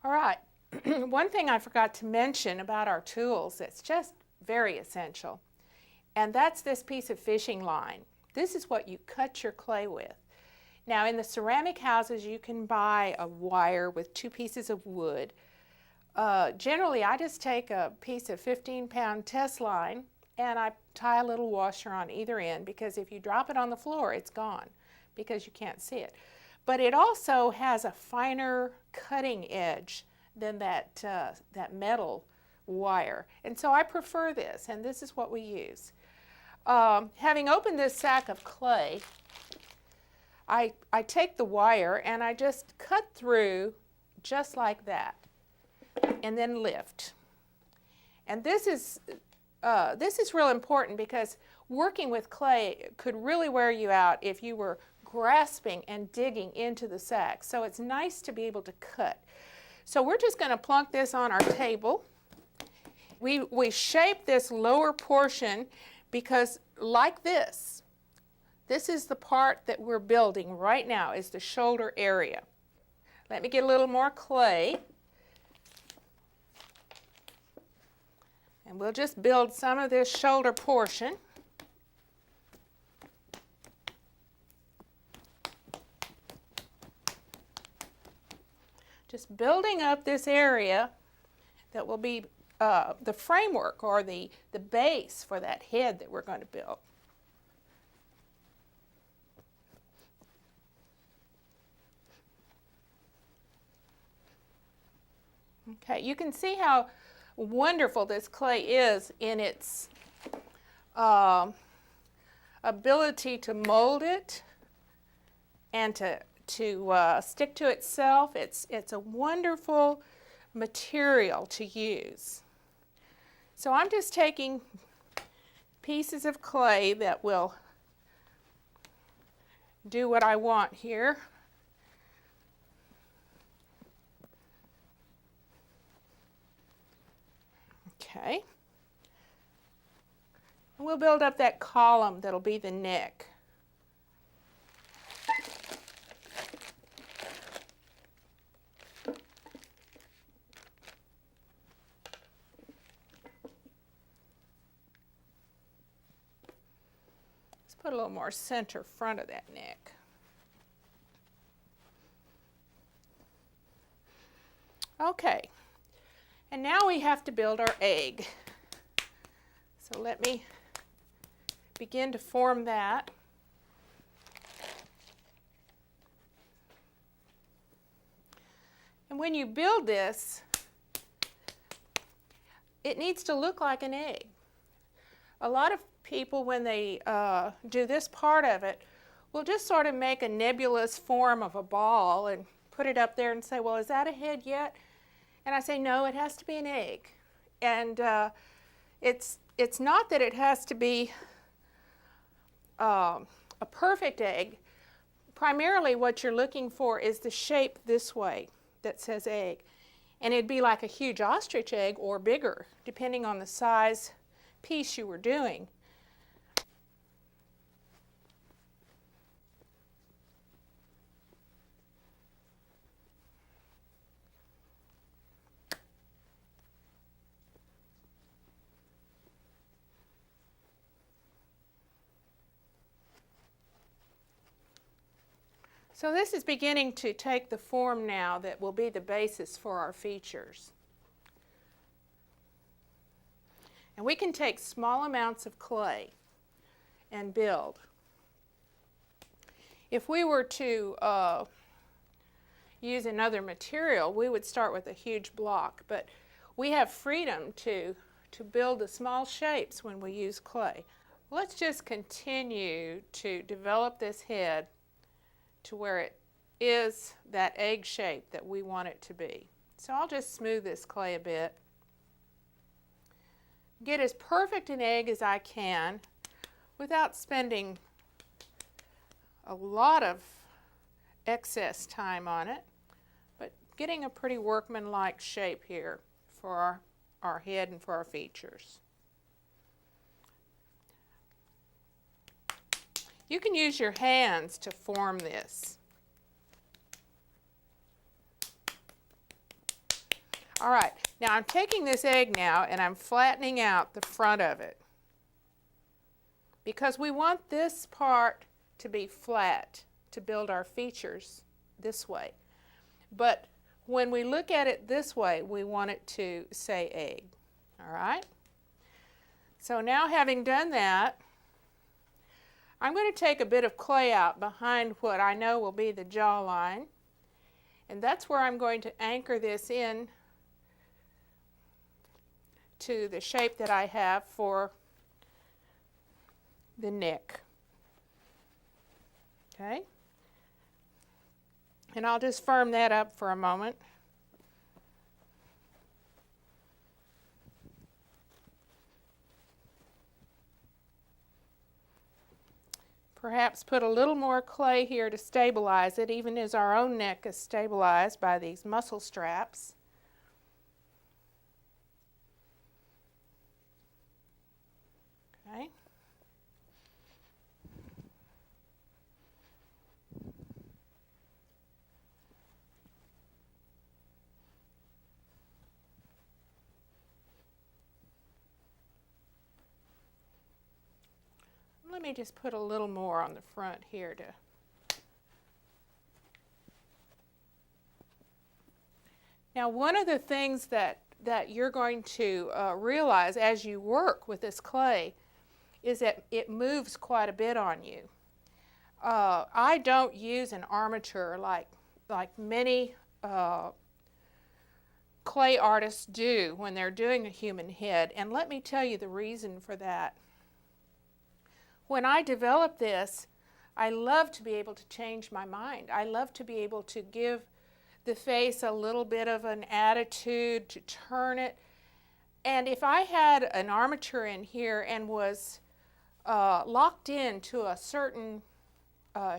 All right, one thing I forgot to mention about our tools that's just very essential, and that's this piece of fishing line. This is what you cut your clay with. Now in the ceramic houses you can buy a wire with 2 pieces of wood. Generally I just take a piece of 15-pound test line and I tie a little washer on either end, because if you drop it on the floor it's gone because you can't see it. But it also has a finer cutting edge than that metal wire, and so I prefer this, and this is what we use. Having opened this sack of clay, I take the wire and I just cut through just like that and then lift. And this is real important because working with clay could really wear you out if you were grasping and digging into the sack. So it's nice to be able to cut. So we're just going to plunk this on our table. We shape this lower portion because, like this is the part that we're building right now, is the shoulder area. Let me get a little more clay. And we'll just build some of this shoulder portion. Just building up this area that will be the framework or the base for that head that we're going to build. Okay, you can see how wonderful this clay is in its ability to mold it and to stick to itself. It's a wonderful material to use. So I'm just taking pieces of clay that will do what I want here. Okay. And we'll build up that column that'll be the neck. Put a little more center front of that neck. Okay, and now we have to build our egg. So let me begin to form that. And when you build this, it needs to look like an egg. A lot of people, when they do this part of it, will just sort of make a nebulous form of a ball and put it up there and say, well, is that a head yet? And I say, no, it has to be an egg. And it's not that it has to be a perfect egg. Primarily what you're looking for is the shape this way that says egg. And it'd be like a huge ostrich egg or bigger, depending on the size piece you were doing. So this is beginning to take the form now that will be the basis for our features. And we can take small amounts of clay and build. If we were to use another material, we would start with a huge block, but we have freedom to build the small shapes when we use clay. Let's just continue to develop this head to where it is that egg shape that we want it to be. So I'll just smooth this clay a bit. Get as perfect an egg as I can without spending a lot of excess time on it, but getting a pretty workmanlike shape here for our head and for our features. You can use your hands to form this. All right, now I'm taking this egg now and I'm flattening out the front of it because we want this part to be flat to build our features this way. But when we look at it this way, we want it to say egg. All right? So now, having done that, I'm going to take a bit of clay out behind what I know will be the jawline, and that's where I'm going to anchor this in to the shape that I have for the neck. Okay? And I'll just firm that up for a moment. Perhaps put a little more clay here to stabilize it, even as our own neck is stabilized by these muscle straps. Okay. Let me just put a little more on the front here to Now, one of the things that you're going to realize as you work with this clay is that it moves quite a bit on you. I don't use an armature like many clay artists do when they're doing a human head, and let me tell you the reason for that. When I develop this, I love to be able to change my mind. I love to be able to give the face a little bit of an attitude, to turn it. And if I had an armature in here and was locked into a certain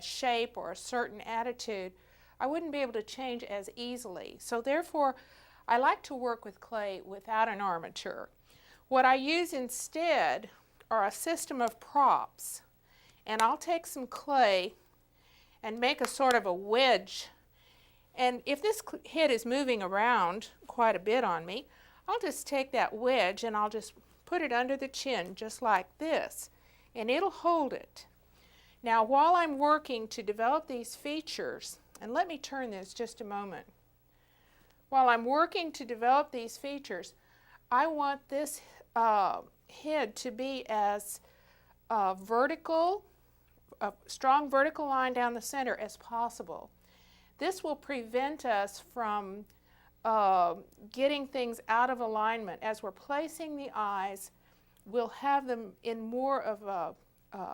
shape or a certain attitude, I wouldn't be able to change as easily. So therefore, I like to work with clay without an armature. What I use instead are a system of props. And I'll take some clay and make a sort of a wedge. And if this head is moving around quite a bit on me, I'll just take that wedge and I'll just put it under the chin just like this, and it'll hold it. Now, while I'm working to develop these features, and let me turn this just a moment. While I'm working to develop these features, I want this head to be as vertical, a strong vertical line down the center as possible. This will prevent us from getting things out of alignment. As we're placing the eyes, we'll have them in more of a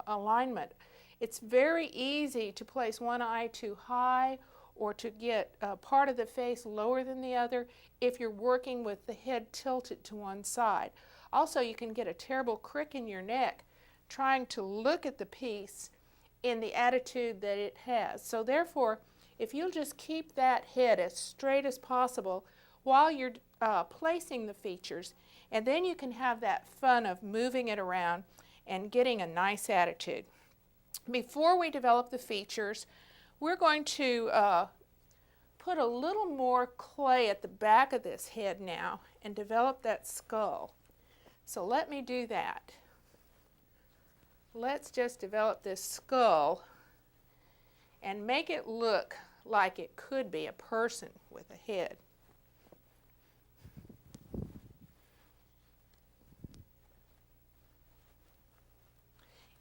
alignment. It's very easy to place one eye too high or to get part of the face lower than the other if you're working with the head tilted to one side. Also, you can get a terrible crick in your neck trying to look at the piece in the attitude that it has. So therefore, if you'll just keep that head as straight as possible while you're placing the features, and then you can have that fun of moving it around and getting a nice attitude. Before we develop the features, we're going to put a little more clay at the back of this head now and develop that skull. So let me do that. Let's just develop this skull and make it look like it could be a person with a head.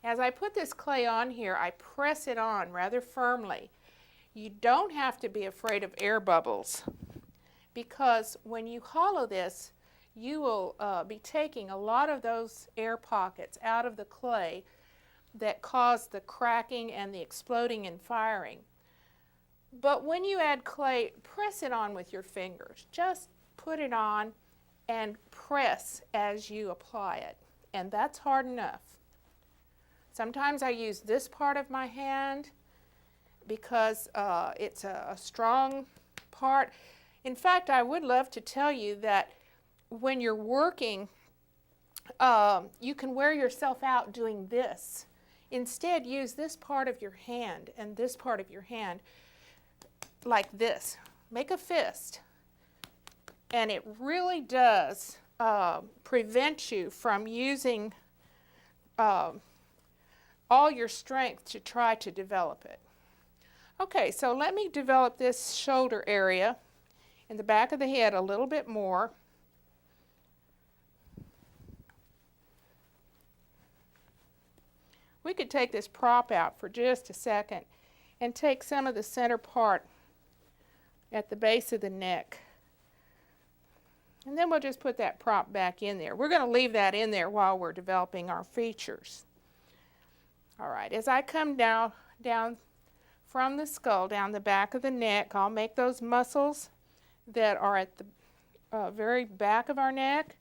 As I put this clay on here, I press it on rather firmly. You don't have to be afraid of air bubbles, because when you hollow this, you will be taking a lot of those air pockets out of the clay that cause the cracking and the exploding and firing. But when you add clay, press it on with your fingers. Just put it on and press as you apply it, and that's hard enough. Sometimes I use this part of my hand because it's a strong part. In fact, I would love to tell you that when you're working, you can wear yourself out doing this. Instead, use this part of your hand and this part of your hand like this. Make a fist and it really does prevent you from using all your strength to try to develop it. Okay, so let me develop this shoulder area in the back of the head a little bit more. We could take this prop out for just a second and take some of the center part at the base of the neck. And then we'll just put that prop back in there. We're going to leave that in there while we're developing our features. All right, as I come down from the skull, down the back of the neck, I'll make those muscles that are at the very back of our neck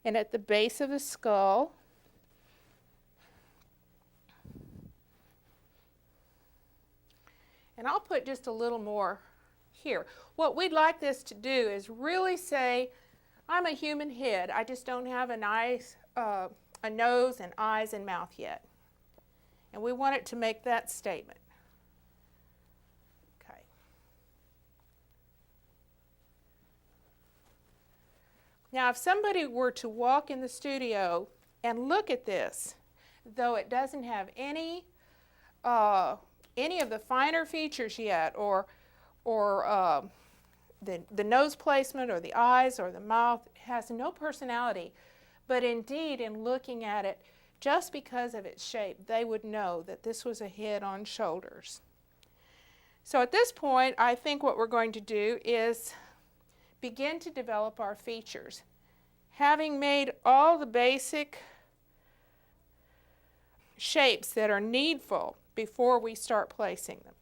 and at the base of the skull. And I'll put just a little more here. What we'd like this to do is really say, I'm a human head. I just don't have a nose and eyes and mouth yet. And we want it to make that statement. Okay. Now, if somebody were to walk in the studio and look at this, though it doesn't have any of the finer features yet, or the nose placement or the eyes or the mouth, has no personality, but indeed in looking at it, just because of its shape, they would know that this was a head on shoulders. So at this point, I think what we're going to do is begin to develop our features. Having made all the basic shapes that are needful before we start placing them.